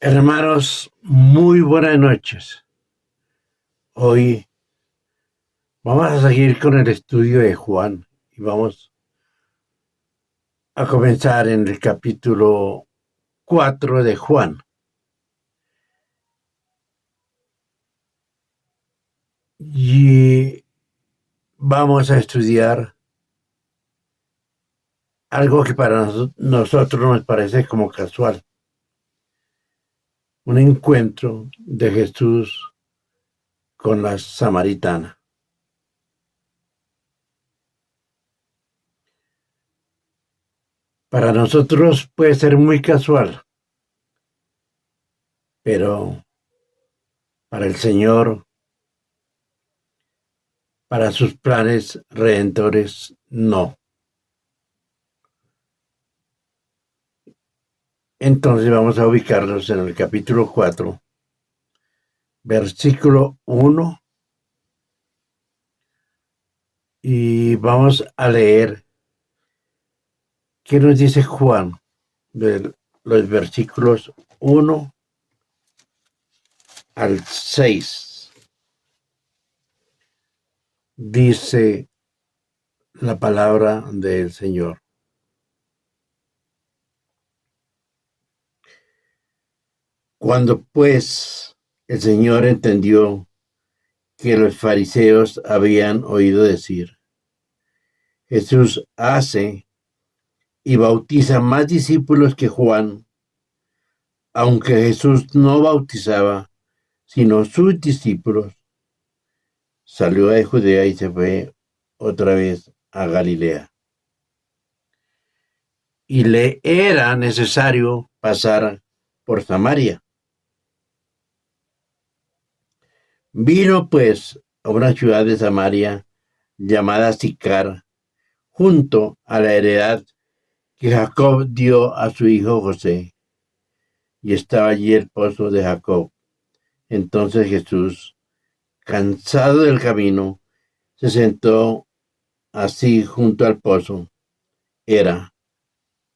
Hermanos, muy buenas noches. Hoy vamos a seguir con el estudio de Juan y vamos a comenzar en el capítulo 4 de Juan. Y vamos a estudiar algo que para nosotros nos parece como casual. Un encuentro de Jesús con la samaritana. Para nosotros puede ser muy casual, pero para el Señor, para sus planes redentores, no. Entonces vamos a ubicarnos en el capítulo 4, versículo 1, y vamos a leer qué nos dice Juan de los versículos 1 al 6. Dice la palabra del Señor. Cuando pues el Señor entendió que los fariseos habían oído decir, Jesús hace y bautiza más discípulos que Juan, aunque Jesús no bautizaba, sino sus discípulos, salió de Judea y se fue otra vez a Galilea. Y le era necesario pasar por Samaria. Vino pues a una ciudad de Samaria llamada Sicar, junto a la heredad que Jacob dio a su hijo José. Y estaba allí el pozo de Jacob. Entonces Jesús, cansado del camino, se sentó así junto al pozo. Era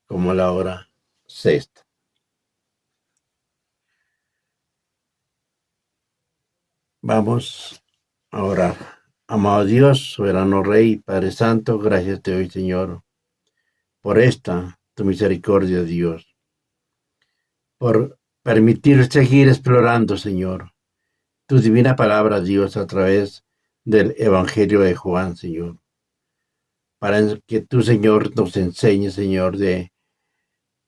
como la hora sexta. Vamos a orar. Amado Dios, soberano Rey, Padre Santo, gracias te doy, Señor, por esta tu misericordia, Dios, por permitir seguir explorando, Señor, tu divina palabra, Dios, a través del Evangelio de Juan, Señor, para que tú, Señor, nos enseñes, Señor, de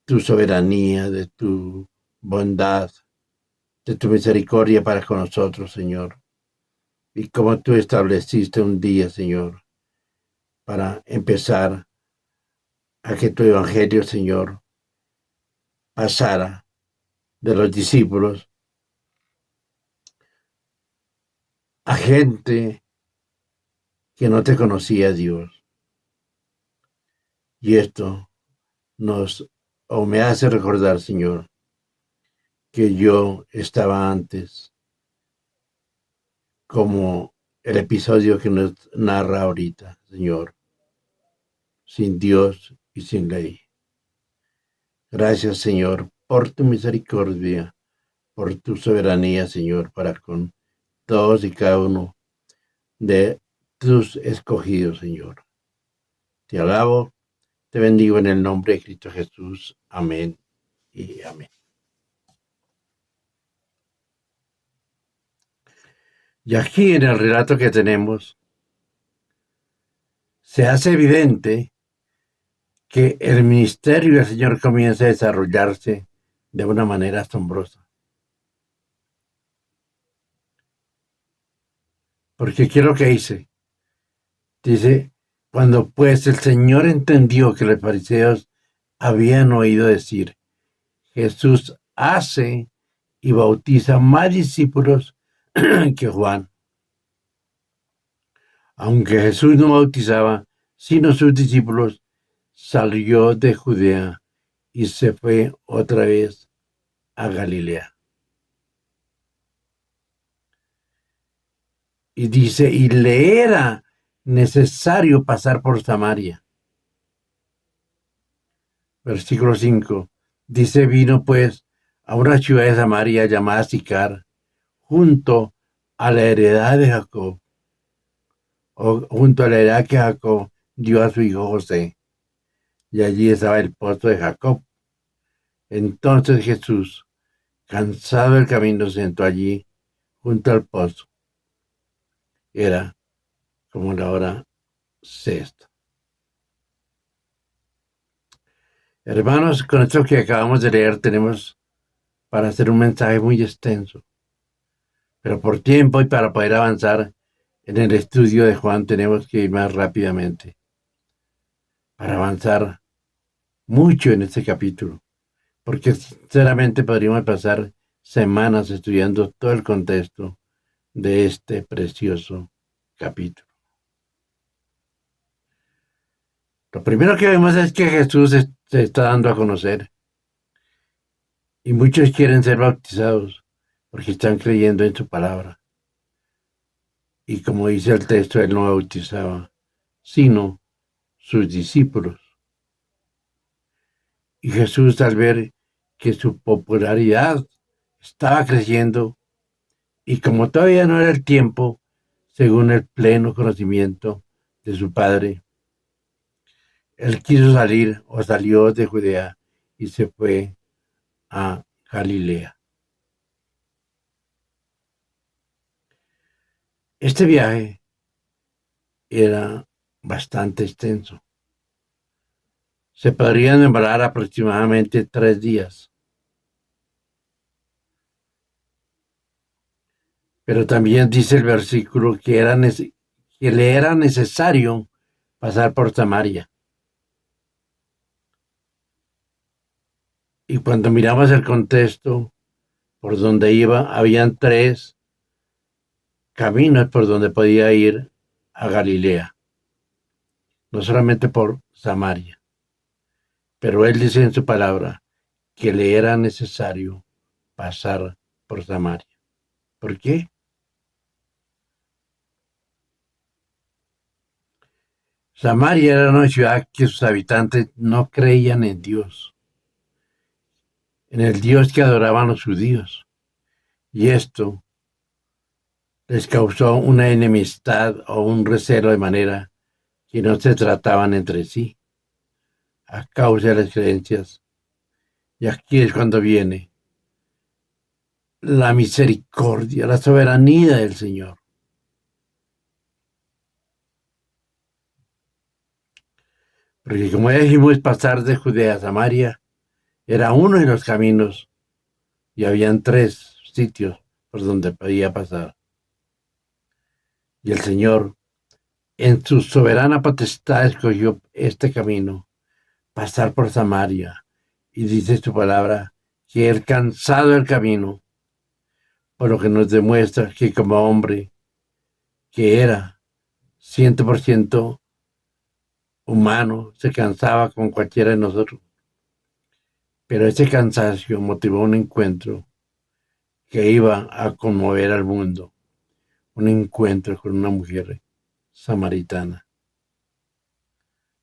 tu soberanía, de tu bondad, de tu misericordia para con nosotros, Señor. Y como tú estableciste un día, Señor, para empezar a que tu evangelio, Señor, pasara de los discípulos a gente que no te conocía, Dios. Y esto me hace recordar, Señor, que yo estaba antes, como el episodio que nos narra ahorita, Señor, sin Dios y sin ley. Gracias, Señor, por tu misericordia, por tu soberanía, Señor, para con todos y cada uno de tus escogidos, Señor. Te alabo, te bendigo en el nombre de Cristo Jesús. Amén y amén. Y aquí en el relato que tenemos, se hace evidente que el ministerio del Señor comienza a desarrollarse de una manera asombrosa. Porque ¿qué es lo que dice? Dice, cuando pues el Señor entendió que los fariseos habían oído decir, Jesús hace y bautiza más discípulos que Juan. Aunque Jesús no bautizaba, sino sus discípulos, salió de Judea y se fue otra vez a Galilea. Y dice, y le era necesario pasar por Samaria. Versículo 5. Dice, vino pues a una ciudad de Samaria llamada Sicar, junto a la heredad de Jacob, o junto a la heredad que Jacob dio a su hijo José. Y allí estaba el pozo de Jacob. Entonces Jesús, cansado del camino, se sentó allí, junto al pozo. Era como la hora sexta. Hermanos, con esto que acabamos de leer tenemos para hacer un mensaje muy extenso. Pero por tiempo y para poder avanzar en el estudio de Juan tenemos que ir más rápidamente. Para avanzar mucho en este capítulo. Porque sinceramente podríamos pasar semanas estudiando todo el contexto de este precioso capítulo. Lo primero que vemos es que Jesús se está dando a conocer. Y muchos quieren ser bautizados porque están creyendo en su palabra. Y como dice el texto, él no bautizaba, sino sus discípulos. Y Jesús, al ver que su popularidad estaba creciendo, y como todavía no era el tiempo, según el pleno conocimiento de su Padre, él quiso salir o salió de Judea y se fue a Galilea. Este viaje era bastante extenso. Se podrían demorar aproximadamente 3 días. Pero también dice el versículo que le era necesario pasar por Samaria. Y cuando miramos el contexto por donde iba, habían 3 caminos por donde podía ir a Galilea. No solamente por Samaria. Pero él dice en su palabra que le era necesario pasar por Samaria. ¿Por qué? Samaria era una ciudad que sus habitantes no creían en Dios, en el Dios que adoraban los judíos. Y esto les causó una enemistad o un recelo de manera que no se trataban entre sí a causa de las creencias. Y aquí es cuando viene la misericordia, la soberanía del Señor. Porque como ya dijimos, pasar de Judea a Samaria era uno de los caminos y habían 3 sitios por donde podía pasar. Y el Señor, en su soberana potestad, escogió este camino, pasar por Samaria. Y dice su palabra que él, cansado del camino, por lo que nos demuestra que como hombre, que era 100% humano, se cansaba con cualquiera de nosotros. Pero ese cansancio motivó un encuentro que iba a conmover al mundo. Un encuentro con una mujer samaritana.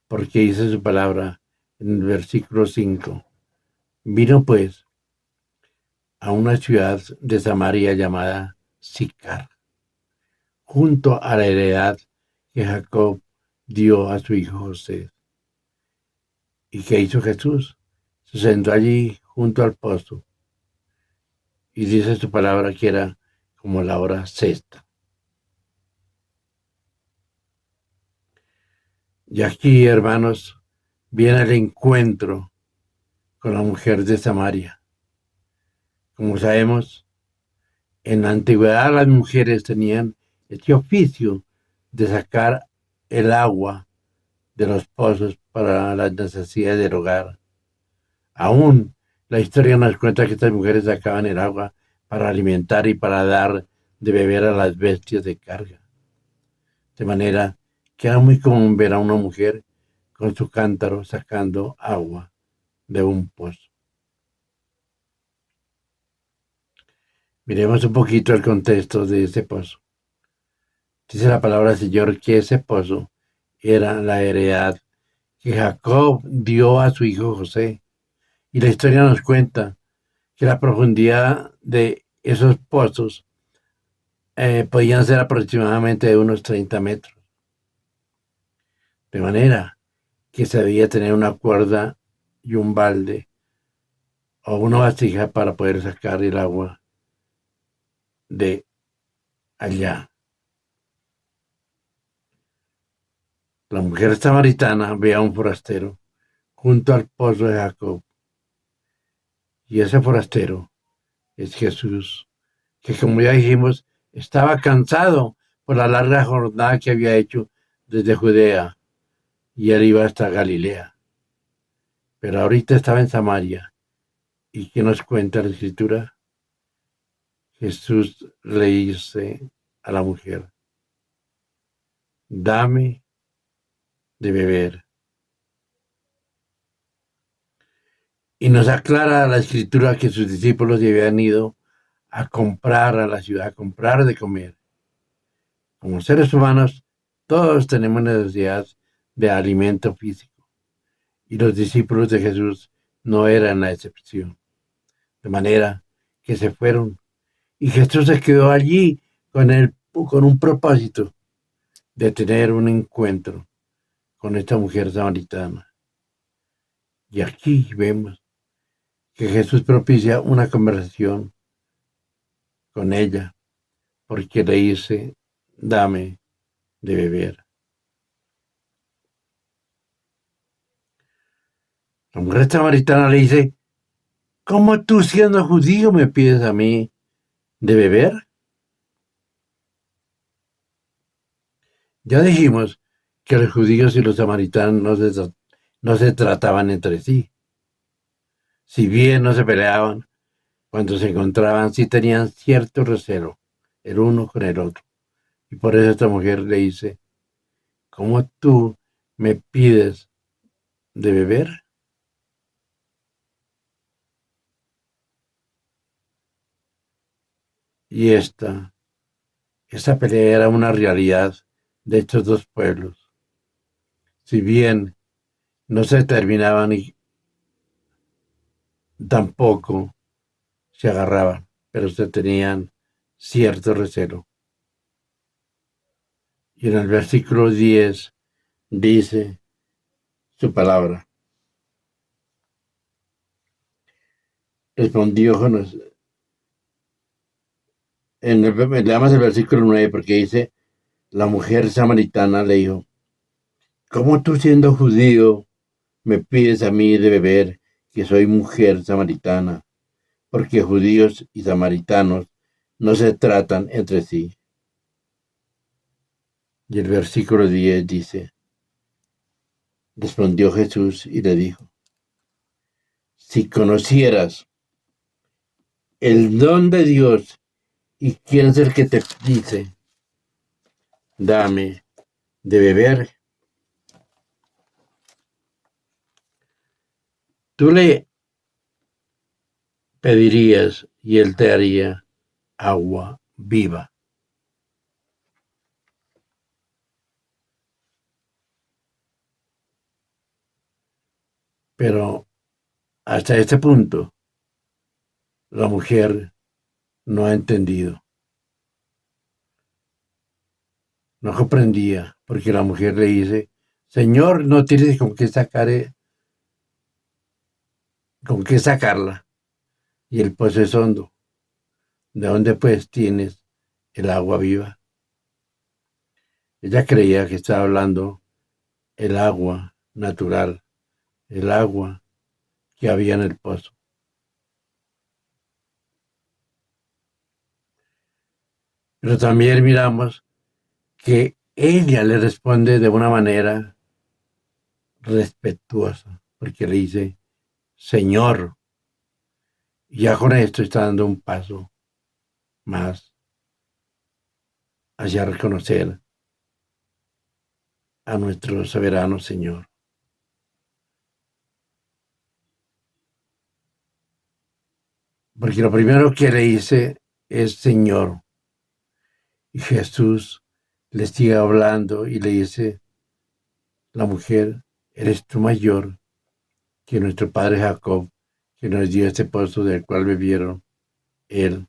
Porque dice su palabra en el versículo 5. Vino pues a una ciudad de Samaria llamada Sicar, junto a la heredad que Jacob dio a su hijo José. ¿Y qué hizo Jesús? Se sentó allí junto al pozo. Y dice su palabra que era como la hora sexta. Y aquí, hermanos, viene el encuentro con la mujer de Samaria. Como sabemos, en la antigüedad las mujeres tenían este oficio de sacar el agua de los pozos para las necesidades del hogar. Aún la historia nos cuenta que estas mujeres sacaban el agua para alimentar y para dar de beber a las bestias de carga. De manera que era muy común ver a una mujer con su cántaro sacando agua de un pozo. Miremos un poquito el contexto de ese pozo. Dice la palabra del Señor que ese pozo era la heredad que Jacob dio a su hijo José. Y la historia nos cuenta que la profundidad de esos pozos podían ser aproximadamente de unos 30 metros. De manera que se debía tener una cuerda y un balde o una vasija para poder sacar el agua de allá. La mujer samaritana ve a un forastero junto al pozo de Jacob, y ese forastero es Jesús, que como ya dijimos, estaba cansado por la larga jornada que había hecho desde Judea, y él iba hasta Galilea. Pero ahorita estaba en Samaria. ¿Y qué nos cuenta la Escritura? Jesús le dice a la mujer: dame de beber. Y nos aclara la Escritura que sus discípulos ya habían ido a comprar a la ciudad, a comprar de comer. Como seres humanos, todos tenemos necesidad de alimento físico, y los discípulos de Jesús no eran la excepción. De manera que se fueron, y Jesús se quedó allí con un propósito de tener un encuentro con esta mujer samaritana. Y aquí vemos que Jesús propicia una conversación con ella, porque le dice: dame de beber. La mujer samaritana le dice: ¿cómo tú, siendo judío, me pides a mí de beber? Ya dijimos que los judíos y los samaritanos no se trataban entre sí. Si bien no se peleaban, cuando se encontraban sí tenían cierto recelo el uno con el otro. Y por eso esta mujer le dice: ¿cómo tú me pides de beber? Y esta pelea era una realidad de estos dos pueblos. Si bien no se terminaban y tampoco se agarraban, pero se tenían cierto recelo. Y en el versículo 10 dice su palabra: respondió Jonás. Leamos el versículo 9 porque dice: la mujer samaritana le dijo: ¿cómo tú, siendo judío, me pides a mí de beber, que soy mujer samaritana? Porque judíos y samaritanos no se tratan entre sí. Y el versículo 10 dice: respondió Jesús y le dijo: si conocieras el don de Dios y quién es el que te dice: dame de beber, tú le pedirías y él te haría agua viva. Pero hasta este punto, la mujer no ha entendido, no comprendía, porque la mujer le dice: Señor, no tienes con qué sacarla, y el pozo es hondo. ¿De dónde pues tienes el agua viva? Ella creía que estaba hablando el agua natural, el agua que había en el pozo. Pero también miramos que ella le responde de una manera respetuosa, porque le dice: Señor. Y ya con esto está dando un paso más hacia reconocer a nuestro soberano Señor. Porque lo primero que le dice es Señor. Y Jesús le sigue hablando y le dice: la mujer, eres tú mayor que nuestro padre Jacob, que nos dio este pozo del cual bebieron él,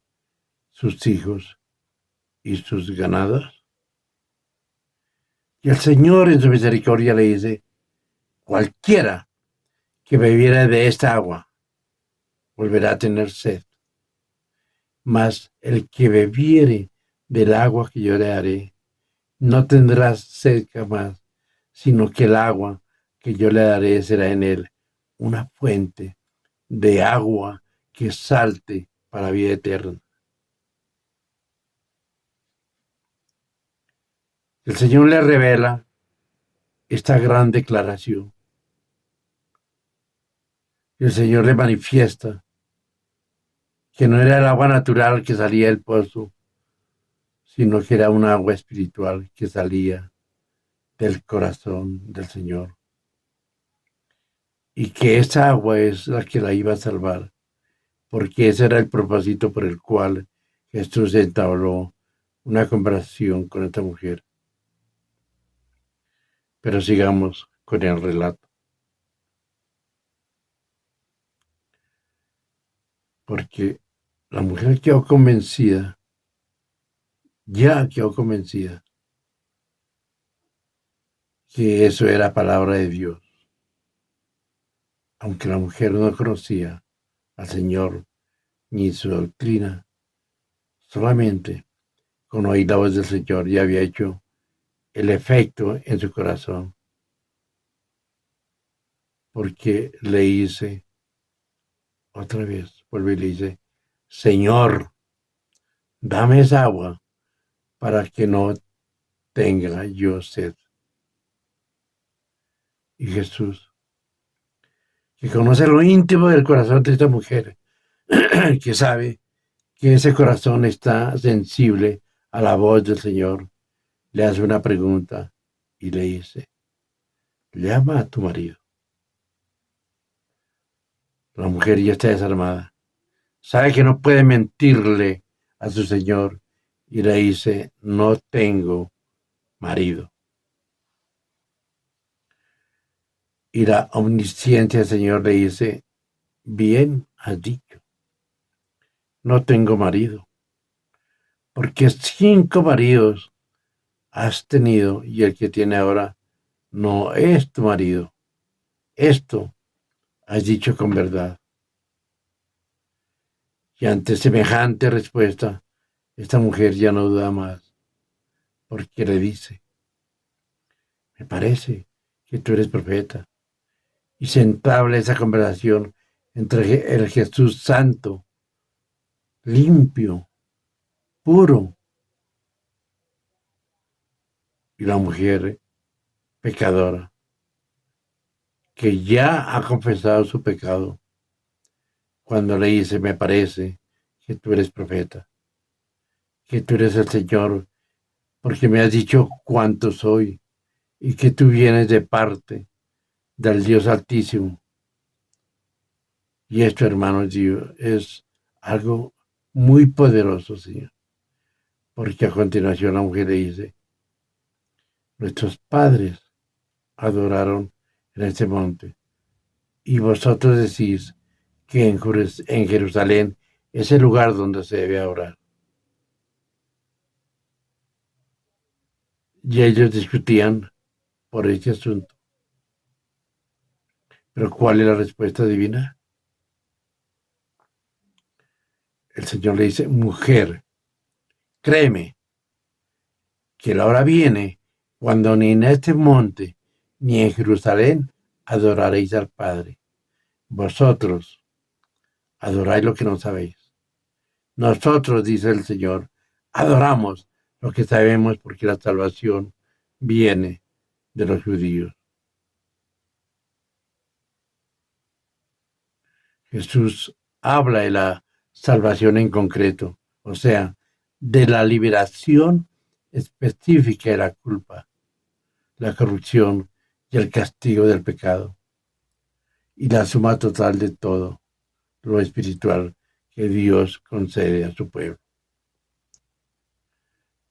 sus hijos y sus ganados. Y el Señor en su misericordia le dice, cualquiera que bebiera de esta agua volverá a tener sed, mas el que bebiere del agua que yo le daré, no tendrá sed jamás, sino que el agua que yo le daré será en él una fuente de agua que salte para vida eterna. El Señor le revela esta gran declaración. El Señor le manifiesta que no era el agua natural que salía del pozo, sino que era un agua espiritual que salía del corazón del Señor. Y que esa agua es la que la iba a salvar, porque ese era el propósito por el cual Jesús entabló una conversación con esta mujer. Pero sigamos con el relato. Porque la mujer quedó convencida, ya quedó convencida, que eso era palabra de Dios. Aunque la mujer no conocía al Señor ni su doctrina, solamente con oír la voz del Señor ya había hecho el efecto en su corazón. Porque le dice, otra vez, vuelve y le dice, Señor, dame esa agua para que no tenga yo sed. Y Jesús, que conoce lo íntimo del corazón de esta mujer, que sabe que ese corazón está sensible a la voz del Señor, le hace una pregunta y le dice, llama a tu marido. La mujer ya está desarmada. Sabe que no puede mentirle a su Señor y le dice, no tengo marido. Y la omnisciencia del Señor le dice, bien has dicho, no tengo marido, porque 5 maridos has tenido y el que tiene ahora no es tu marido. Esto has dicho con verdad. Y ante semejante respuesta, esta mujer ya no duda más, porque le dice, me parece que tú eres profeta. Y se entabla esa conversación entre el Jesús santo, limpio, puro, y la mujer pecadora, que ya ha confesado su pecado, cuando le dice, me parece que tú eres profeta, que tú eres el Señor, porque me has dicho cuánto soy, y que tú vienes de parte del Dios Altísimo. Y esto, hermanos, Dios, es algo muy poderoso, Señor, porque a continuación la mujer le dice, nuestros padres adoraron en este monte, y vosotros decís que en Jerusalén es el lugar donde se debe adorar. Y ellos discutían por este asunto. Pero ¿cuál es la respuesta divina? El Señor le dice, mujer, créeme que la hora viene cuando ni en este monte ni en Jerusalén adoraréis al Padre. Vosotros adoráis lo que no sabéis. Nosotros, dice el Señor, adoramos lo que sabemos porque la salvación viene de los judíos. Jesús habla de la salvación en concreto, o sea, de la liberación específica de la culpa, la corrupción y el castigo del pecado, y la suma total de todo lo espiritual que Dios concede a su pueblo.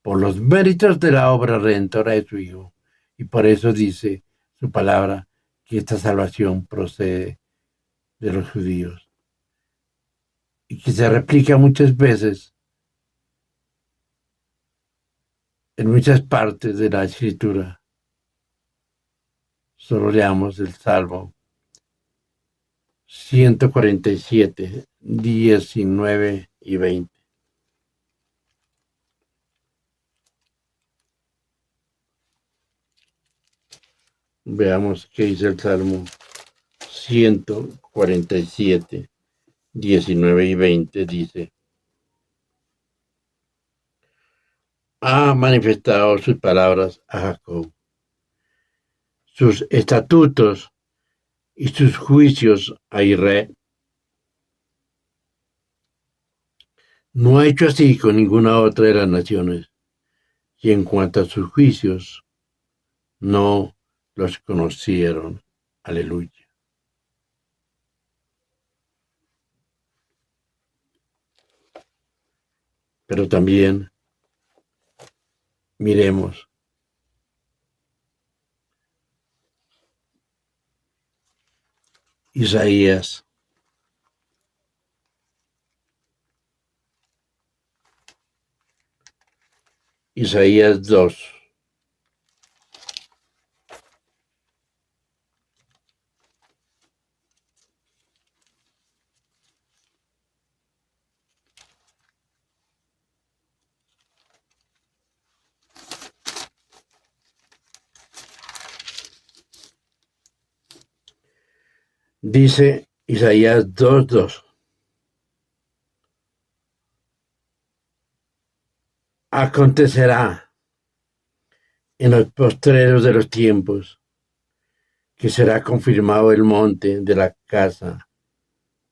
Por los méritos de la obra redentora de su Hijo, y por eso dice su palabra que esta salvación procede de los judíos. y que se replica muchas veces en muchas partes de la Escritura. Solo leamos el Salmo 147, 19 y 20. Veamos qué dice el Salmo 147, 19 y 20. Dice: ha manifestado sus palabras a Jacob, sus estatutos y sus juicios a Israel. No ha hecho así con ninguna otra de las naciones, y en cuanto a sus juicios, no los conocieron. Aleluya. Pero también miremos Isaías. Isaías 2. Dice Isaías 2:2. Acontecerá en los postreros de los tiempos que será confirmado el monte de la casa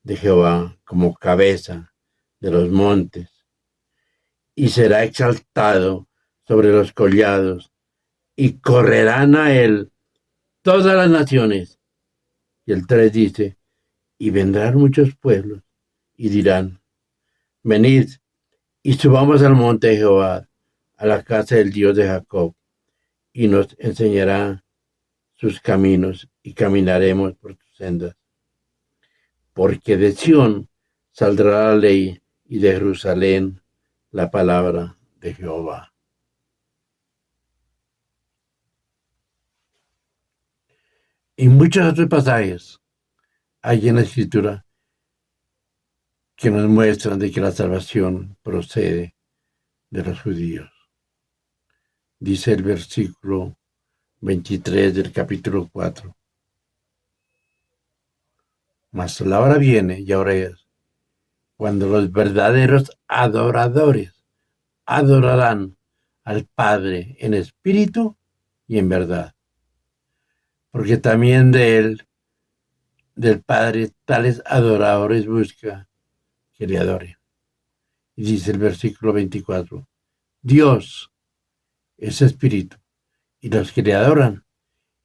de Jehová como cabeza de los montes, y será exaltado sobre los collados, y correrán a él todas las naciones. Y el 3 dice: y vendrán muchos pueblos, y dirán: venid, y subamos al monte de Jehová, a la casa del Dios de Jacob, y nos enseñará sus caminos, y caminaremos por sus sendas. Porque de Sión saldrá la ley, y de Jerusalén la palabra de Jehová. Y muchos otros pasajes hay en la Escritura que nos muestran de que la salvación procede de los judíos. Dice el versículo 23 del capítulo 4. Mas la hora viene, y ahora es, cuando los verdaderos adoradores adorarán al Padre en espíritu y en verdad. Porque también de él, del Padre, tales adoradores busca que le adoren. Y dice el versículo 24, Dios es espíritu, y los que le adoran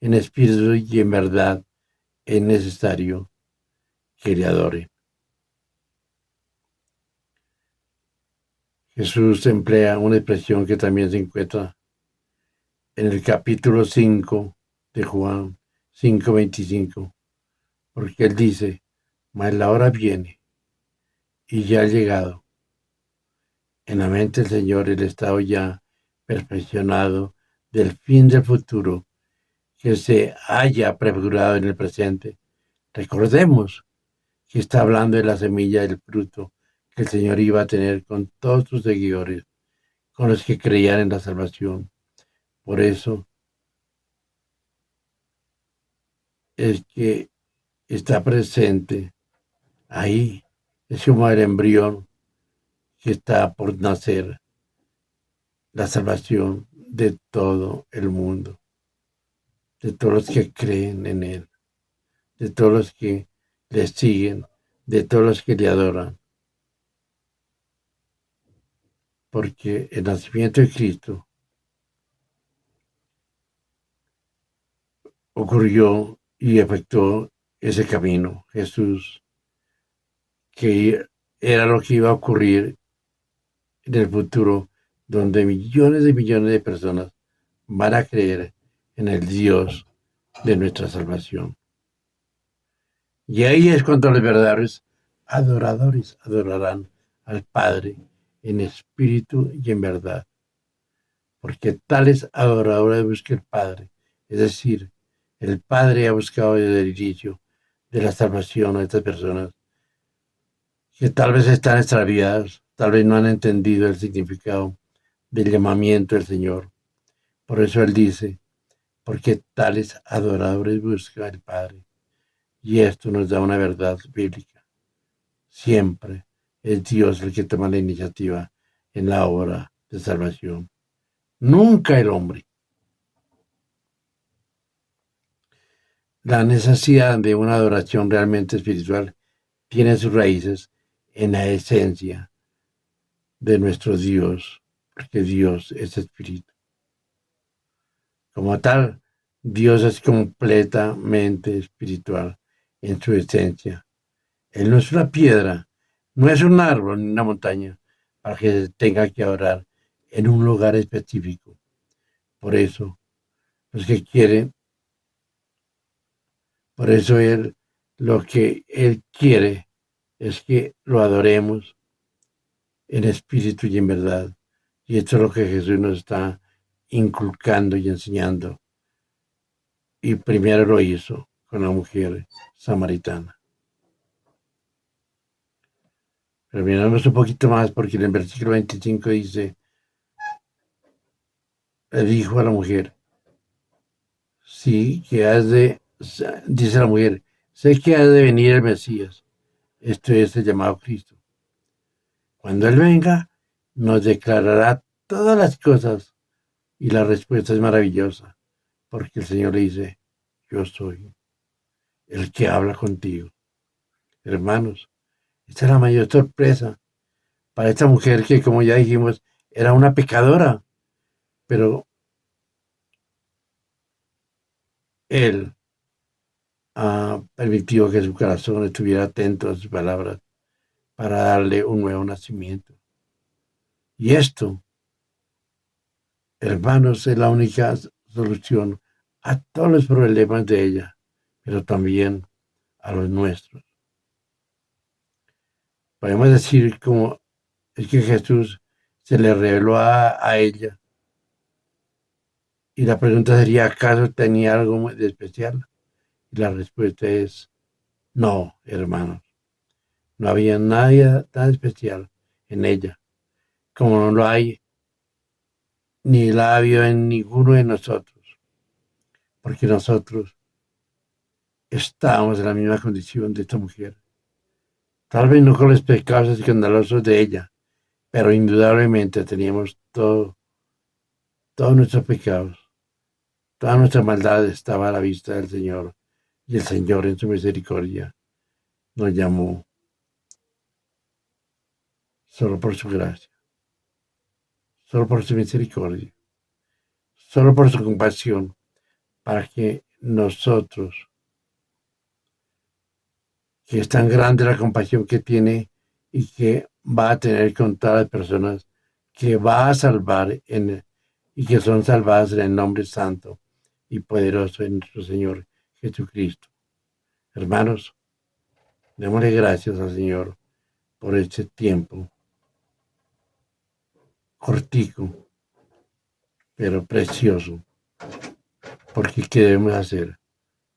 en espíritu y en verdad es necesario que le adoren. Jesús emplea una expresión que también se encuentra en el capítulo 5 de Juan 5:25, porque él dice: mas la hora viene y ya ha llegado. En la mente del Señor el estado ya perfeccionado del fin del futuro que se haya prefigurado en el presente. Recordemos que está hablando de la semilla del fruto que el Señor iba a tener con todos sus seguidores, con los que creían en la salvación. Por eso es que está presente ahí. Es como el embrión que está por nacer, la salvación de todo el mundo, de todos los que creen en Él, de todos los que le siguen, de todos los que le adoran. Porque el nacimiento de Cristo ocurrió y efectuó ese camino. Jesús, que era lo que iba a ocurrir en el futuro, donde millones y millones de personas van a creer en el Dios de nuestra salvación. Y ahí es cuando los verdaderos adoradores adorarán al Padre en espíritu y en verdad, porque tales adoradores busca el Padre. Es decir, el Padre ha buscado desde el inicio de la salvación a estas personas que tal vez están extraviadas, tal vez no han entendido el significado del llamamiento del Señor. Por eso Él dice, porque tales adoradores busca el Padre. Y esto nos da una verdad bíblica. Siempre es Dios el que toma la iniciativa en la obra de salvación. Nunca el hombre. La necesidad de una adoración realmente espiritual tiene sus raíces en la esencia de nuestro Dios, porque Dios es espíritu. Como tal, Dios es completamente espiritual en su esencia. Él no es una piedra, no es un árbol ni una montaña para que se tenga que adorar en un lugar específico. Por eso, los que quieren, por eso Él, lo que Él quiere es que lo adoremos en espíritu y en verdad. Y esto es lo que Jesús nos está inculcando y enseñando. Y primero lo hizo con la mujer samaritana. Pero miramos un poquito más porque en el versículo 25 dice, le dijo a la mujer, sí, dice la mujer, sé que ha de venir el Mesías, esto es el llamado Cristo. Cuando Él venga, nos declarará todas las cosas. Y la respuesta es maravillosa, porque el Señor le dice, yo soy el que habla contigo. Hermanos, esta es la mayor sorpresa para esta mujer que, como ya dijimos, era una pecadora, pero Él ha permitido que su corazón estuviera atento a sus palabras para darle un nuevo nacimiento. Y esto, hermanos, es la única solución a todos los problemas de ella, pero también a los nuestros. Podemos decir como es que Jesús se le reveló a ella. Y la pregunta sería, ¿acaso tenía algo de especial? Y la respuesta es, no, hermanos. No había nada tan especial en ella, como no lo hay, ni la ha habido en ninguno de nosotros. Porque nosotros estábamos en la misma condición de esta mujer. Tal vez no con los pecados escandalosos de ella, pero indudablemente teníamos todos nuestros pecados. Toda nuestra maldad estaba a la vista del Señor, y el Señor en su misericordia nos llamó solo por su gracia, solo por su misericordia, solo por su compasión, para que nosotros, que es tan grande la compasión que tiene y que va a tener con todas las personas, que va a salvar y que son salvadas en el nombre santo y poderoso de nuestro Señor Jesucristo. Hermanos, démosle gracias al Señor por este tiempo cortico, pero precioso, porque ¿qué debemos hacer?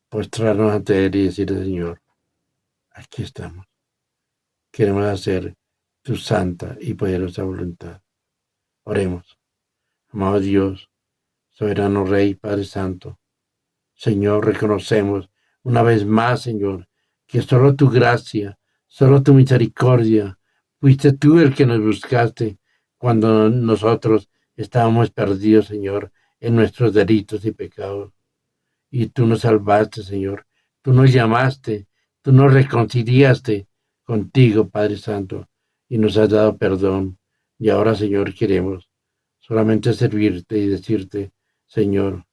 Postrarnos ante Él y decirle, Señor, aquí estamos. Queremos hacer tu santa y poderosa voluntad. Oremos. Amado Dios, soberano Rey, Padre Santo, Señor, reconocemos una vez más, Señor, que solo tu gracia, solo tu misericordia, fuiste tú el que nos buscaste cuando nosotros estábamos perdidos, Señor, en nuestros delitos y pecados. Y tú nos salvaste, Señor. Tú nos llamaste, tú nos reconciliaste contigo, Padre Santo, y nos has dado perdón. Y ahora, Señor, queremos solamente servirte y decirte, Señor,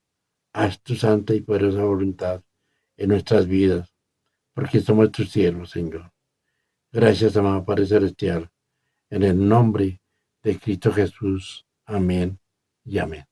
haz tu santa y poderosa voluntad en nuestras vidas, porque somos tus siervos, Señor. Gracias, amado Padre Celestial, en el nombre de Cristo Jesús. Amén y amén.